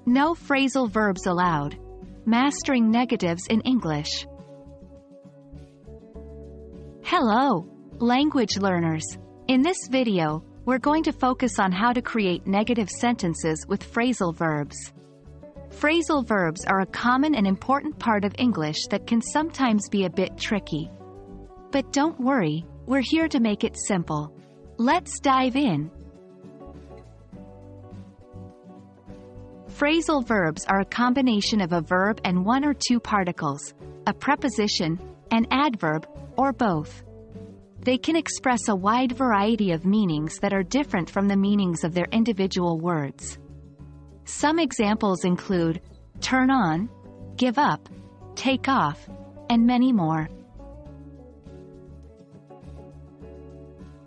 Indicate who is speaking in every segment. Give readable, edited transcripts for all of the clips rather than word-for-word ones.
Speaker 1: No phrasal verbs allowed. Mastering negatives in English. Hello, language learners. In this video, we're going to focus on how to create negative sentences with phrasal verbs. Phrasal verbs are a common and important part of English that can sometimes be a bit tricky. But don't worry, we're here to make it simple. Let's dive in. Phrasal verbs are a combination of a verb and one or two particles, a preposition, an adverb, or both. They can express a wide variety of meanings that are different from the meanings of their individual words. Some examples include turn on, give up, take off, and many more.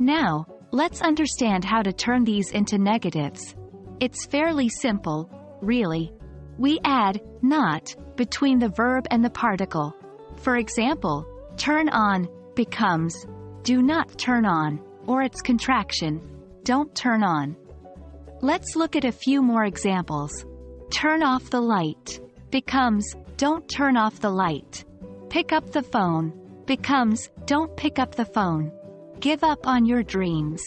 Speaker 1: Now, let's understand how to turn these into negatives. It's fairly simple, really. We add not between the verb and the particle. For example, turn on becomes do not turn on, or its contraction, don't turn on. Let's look at a few more examples. Turn off the light becomes don't turn off the light. Pick up the phone becomes don't pick up the phone. Give up on your dreams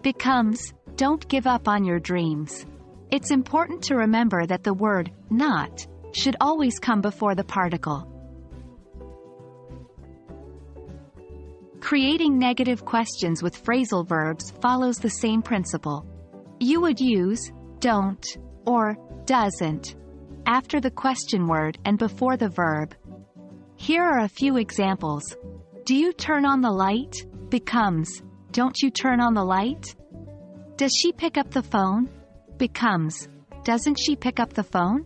Speaker 1: becomes don't give up on your dreams. It's important to remember that the word not should always come before the particle. Creating negative questions with phrasal verbs follows the same principle. You would use don't or doesn't after the question word and before the verb. Here are a few examples. Do you turn on the light becomes don't you turn on the light? Does she pick up the phone becomes doesn't she pick up the phone?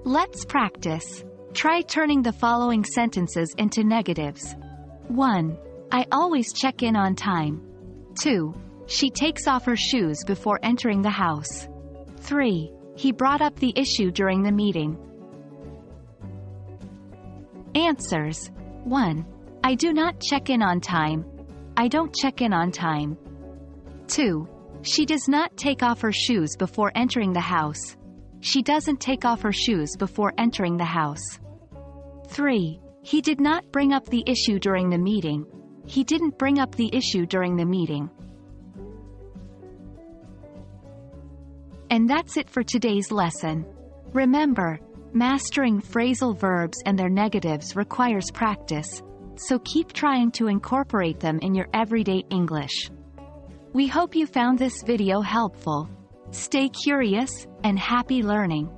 Speaker 1: Let's practice. Try turning the following sentences into negatives. 1. I always check in on time. 2. She takes off her shoes before entering the house. 3. He brought up the issue during the meeting. Answers. 1. I do not check in on time. I don't check in on time. 2. She does not take off her shoes before entering the house. She doesn't take off her shoes before entering the house. 3. He did not bring up the issue during the meeting. He didn't bring up the issue during the meeting. And that's it for today's lesson. Remember, mastering phrasal verbs and their negatives requires practice, so keep trying to incorporate them in your everyday English. We hope you found this video helpful. Stay curious, and happy learning!